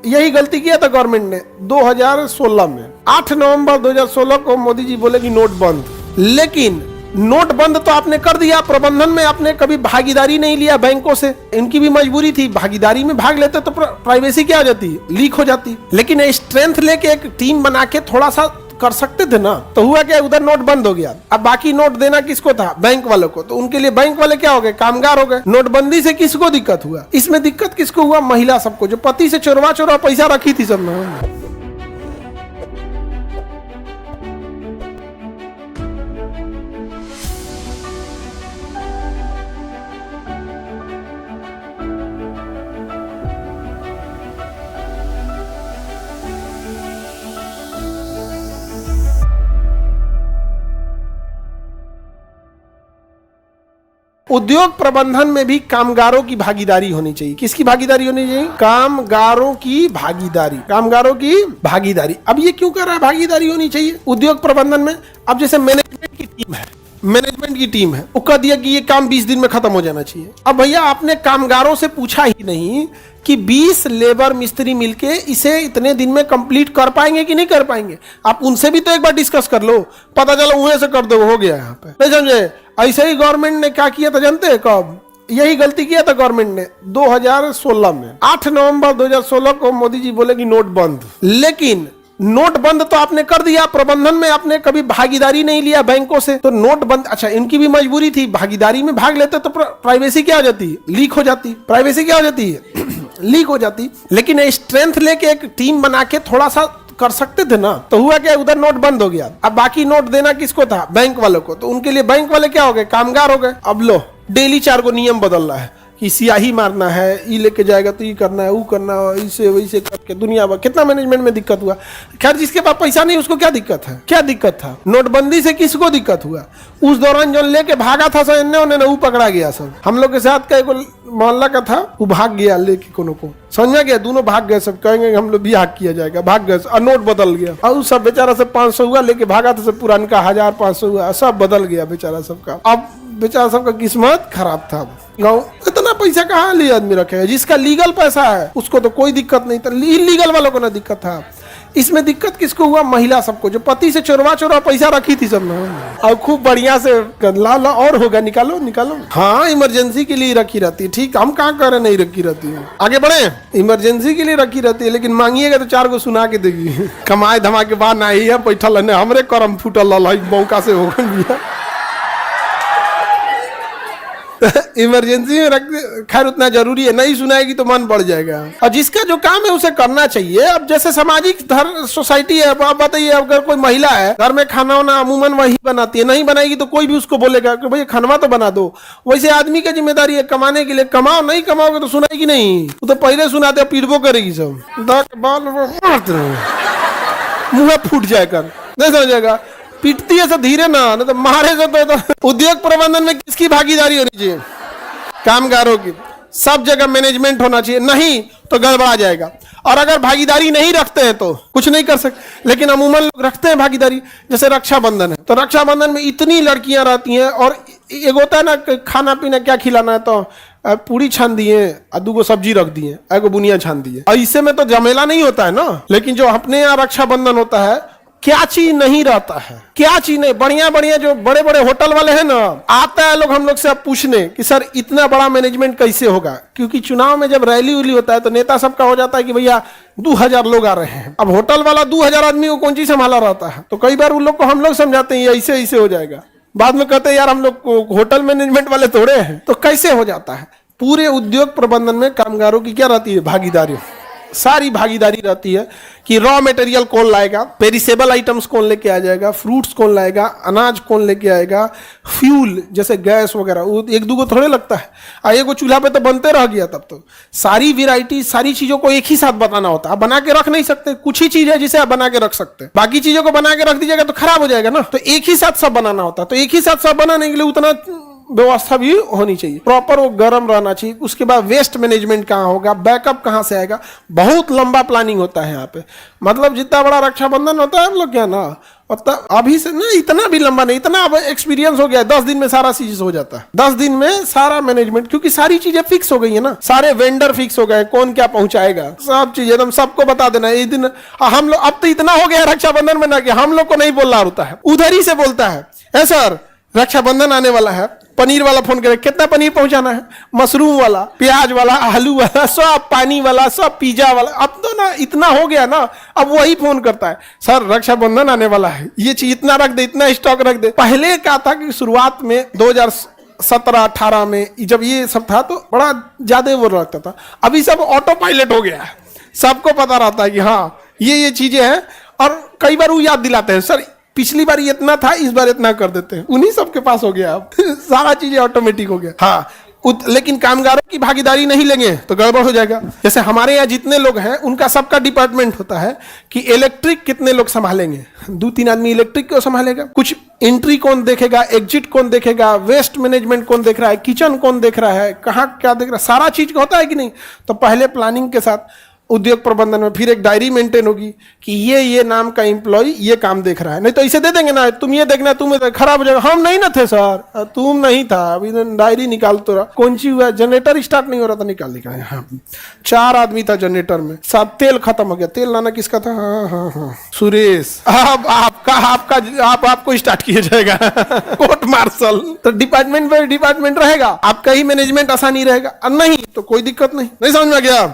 यही गलती किया था गवर्नमेंट ने 2016 में। 8 नवंबर 2016 को मोदी जी बोले कि नोट बंद, लेकिन नोट बंद तो आपने कर दिया, प्रबंधन में आपने कभी भागीदारी नहीं लिया बैंकों से। इनकी भी मजबूरी थी, भागीदारी में भाग लेते तो प्राइवेसी क्या हो जाती, लीक हो जाती। लेकिन स्ट्रेंथ लेके एक टीम बना के थोड़ा सा कर सकते थे ना। तो हुआ क्या, उधर नोट बंद हो गया। अब बाकी नोट देना किसको था, बैंक वालों को। तो उनके लिए बैंक वाले क्या हो गए, कामगार हो गए। नोटबंदी से किसको दिक्कत हुआ, इसमें दिक्कत किसको हुआ, महिला सबको, जो पति से चोरवा पैसा रखी थी सब में। उद्योग प्रबंधन में भी कामगारों की भागीदारी होनी चाहिए। किसकी भागीदारी होनी चाहिए, कामगारों की भागीदारी, कामगारों की भागीदारी। अब ये क्यों कर रहा है भागीदारी होनी चाहिए उद्योग प्रबंधन में। अब जैसे मैनेजमेंट की टीम है, वो कह दिया कि ये काम 20 दिन में खत्म हो जाना चाहिए। अब भैया आपने कामगारों से पूछा ही नहीं कि 20 लेबर मिस्त्री मिलके इसे इतने दिन में कंप्लीट कर पाएंगे कि नहीं कर पाएंगे। आप उनसे भी तो एक बार डिस्कस कर लो, पता चला उन्हें से कर दो, हो गया यहाँ पे, नहीं समझे। ऐसे ही गवर्नमेंट ने क्या किया था जानते हैं कब, यही गलती किया था गवर्नमेंट ने 2016 में। 8 नवंबर 2016 को मोदी जी बोले कि नोट बंद, लेकिन नोट बंद तो आपने कर दिया, प्रबंधन में आपने कभी भागीदारी नहीं लिया बैंकों से। तो नोट बंद, अच्छा इनकी भी मजबूरी थी, भागीदारी में भाग लेते तो प्राइवेसी क्या हो जाती, लीक हो जाती। प्राइवेसी क्या हो जाती है लीक हो जाती। लेकिन स्ट्रेंथ लेके एक टीम बना के थोड़ा सा कर सकते थे ना। तो हुआ क्या, उधर नोट बंद हो गया। अब बाकी नोट देना किसको था, बैंक वालों को। तो उनके लिए बैंक वाले क्या हो गए, कामगार हो गए। अब लो डेली 4 को नियम बदल रहा है कि स्याही मारना है, ये लेके जाएगा तो ये करना है, वो करना है, इसे वैसे करके दुनिया भर कितना मैनेजमेंट में दिक्कत हुआ। खैर जिसके पास पैसा नहीं उसको क्या दिक्कत है, क्या दिक्कत था। नोटबंदी से किसको दिक्कत हुआ, उस दौरान जो लेके भागा था सब इन्ने उन्हें, वो पकड़ा गया। सब हम लोग के साथ का एक मोहल्ला का था, वो भाग गया लेके, कोनो को समझा गया, दोनों भाग गए। सब कहेंगे हम लोग भी हाक किया जाएगा, भाग गए और नोट बदल गया। और सब बेचारा सब 500 हुआ लेके भागा था, सब पुरानका 1000-500 हुआ, सब बदल गया बेचारा सबका। अब बेचारा सबका किस्मत खराब था। गाँव इतना पैसा कहाँ ले आदमी रखेगा, जिसका लीगल पैसा है उसको तो कोई दिक्कत नहीं था, इलीगल वालों को ना दिक्कत था। इसमें दिक्कत किसको हुआ, महिला सबको, जो पति से चोरवा पैसा रखी थी सब में। और खूब बढ़िया से ला और होगा, निकालो। हाँ इमरजेंसी के लिए रखी रहती है, ठीक, हम कहाँ कह रहे नहीं रखी रहती है, आगे बढ़े। इमरजेंसी के लिए रखी रहती है, लेकिन मांगिएगा तो 4 को सुना के देगी। कमाए धमा के बाद नहीं है बैठल है, हमरे करम फूटल मौका से हो गया। इमरजेंसी में रख, खैर उतना जरूरी है, नहीं सुनाएगी तो मन बढ़ जाएगा। और जिसका जो काम है उसे करना चाहिए। अब जैसे सामाजिक सोसाइटी है, अब बताइए अगर कोई महिला है घर में खाना वाना अमूमन वही बनाती है, नहीं बनाएगी तो कोई भी उसको बोलेगा कि भाई खाना तो बना दो। वैसे आदमी की जिम्मेदारी है कमाने के लिए, कमाओ, नहीं कमाओगे तो सुनाएगी नहीं, वो तो पहले सुनाते पीड़बो करेगी सब, मुंह फूट जाएगा, नहीं समझेगा, पिटती है सब धीरे ना, नहीं तो मारे से तो। उद्योग प्रबंधन में किसकी भागीदारी होनी चाहिए, कामगारों की। सब जगह मैनेजमेंट होना चाहिए, नहीं तो गड़बड़ा जाएगा। और अगर भागीदारी नहीं रखते हैं तो कुछ नहीं कर सकते, लेकिन अमूमन लोग रखते हैं भागीदारी। जैसे रक्षाबंधन है, तो रक्षाबंधन में इतनी लड़कियां रहती हैं, और एक होता है ना खाना पीना क्या खिलाना है, तो पूरी छान दिए, 2 सब्जी रख दिए, 1 बुनिया छान दिए। और इससे में तो झमेला नहीं होता है ना। लेकिन जो अपने यहाँ रक्षाबंधन होता है, क्या चीज नहीं रहता है, क्या चीज नहीं, बढ़िया जो बड़े बड़े होटल वाले हैं ना, आता है लोग हम लोग से अब पूछने कि सर इतना बड़ा मैनेजमेंट कैसे होगा। क्योंकि चुनाव में जब रैली उली होता है तो नेता सबका हो जाता है कि भैया 2000 लोग आ रहे हैं। अब होटल वाला 2000 आदमी को कौन चीज संभाला रहता है, तो कई बार उन लोग को हम लोग समझाते हैं ऐसे हो जाएगा, बाद में कहते हैं यार हम लोग होटल मैनेजमेंट वाले थोड़े हैं। तो कैसे हो जाता है। पूरे उद्योग प्रबंधन में कामगारों की क्या रहती है, भागीदारी, सारी भागीदारी रहती है कि रॉ मटेरियल कौन लाएगा, पेरिसेबल आइटम्स कौन लेके आ जाएगा, फ्रूट्स कौन लाएगा, अनाज कौन लेके आएगा, फ्यूल जैसे गैस वगैरह, वो 1-2 को थोड़े लगता है, एक चूल्हा पे तो बनते रह गया। तब तो सारी वेराइटी, सारी चीजों को एक ही साथ बनाना होता है। आप बना के रख नहीं सकते, कुछ ही चीज है जिसे आप बना के रख सकते हैं, बाकी चीजों को बना के रख दीजिएगा तो खराब हो जाएगा ना। तो एक ही साथ सब बनाना होता है। तो एक ही साथ सब बनाने के लिए उतना व्यवस्था भी होनी चाहिए, प्रॉपर वो गर्म रहना चाहिए। उसके बाद वेस्ट मैनेजमेंट कहाँ होगा, बैकअप कहाँ से आएगा, बहुत लंबा प्लानिंग होता है यहाँ पे। मतलब जितना बड़ा रक्षाबंधन होता है हम लोग क्या ना, मतलब अभी से ना इतना भी लंबा नहीं, इतना अब एक्सपीरियंस हो गया है, 10 दिन में सारा चीज हो जाता है, 10 दिन में सारा मैनेजमेंट, क्योंकि सारी चीजें फिक्स हो गई है ना, सारे वेंडर फिक्स हो गए, कौन क्या पहुंचाएगा, सब चीज एकदम सबको बता देना है। इस दिन हम लोग अब तो इतना हो गया रक्षाबंधन में ना कि हम लोग को नहीं बोलना होता है, उधर ही से बोलता है सर रक्षाबंधन आने वाला है, पनीर वाला फोन करे, कितना पनीर पहुंचाना है, मशरूम वाला, प्याज वाला, आलू वाला, सब पानी वाला, सब पिज्जा वाला। अब तो ना इतना हो गया ना, अब वही फोन करता है, सर रक्षाबंधन आने वाला है, ये चीज इतना रख दे, इतना स्टॉक रख दे। पहले क्या था कि शुरुआत में 2017-18 में जब ये सब था तो बड़ा ज्यादा वो रखता था, अभी सब ऑटो पायलट हो गया है, सबको पता रहता है कि हाँ ये चीजें हैं, और कई बार वो याद दिलाते हैं, सर पिछली बार ये इतना था, इस बार इतना कर देते हैं, उन्हीं सबके पास हो गया अब सारा चीजें ऑटोमेटिक हो गया। हाँ लेकिन कामगारों की भागीदारी नहीं लेंगे तो गड़बड़ हो जाएगा। जैसे हमारे यहाँ जितने लोग हैं उनका सबका डिपार्टमेंट होता है कि इलेक्ट्रिक कितने लोग संभालेंगे, 2-3 आदमी इलेक्ट्रिक को संभालेगा, कुछ एंट्री कौन देखेगा, एग्जिट कौन देखेगा, वेस्ट मैनेजमेंट कौन देख रहा है, किचन कौन देख रहा है, कहाँ क्या देख रहा है, सारा चीज का होता है कि नहीं। तो पहले प्लानिंग के साथ उद्योग प्रबंधन में फिर एक डायरी मेंटेन होगी कि ये नाम का एम्प्लॉय ये काम देख रहा है, नहीं तो इसे दे देंगे ना, तुम ये देखना, तुम खराब हो जाएगा, हम नहीं ना थे सर, तुम नहीं था, अभी डायरी निकाल तो रहा, कौन सी हुआ, जनरेटर स्टार्ट नहीं हो रहा था, निकाल हाँ 4 आदमी था जनरेटर में, सब तेल खत्म हो गया, तेल लाना किसका था, हाँ सुरेश, अब आपको स्टार्ट किया जाएगा कोर्ट मार्शल। तो डिपार्टमेंट बाय डिपार्टमेंट रहेगा, आपका ही मैनेजमेंट आसानी रहेगा, नहीं तो कोई दिक्कत नहीं समझ में आ गया।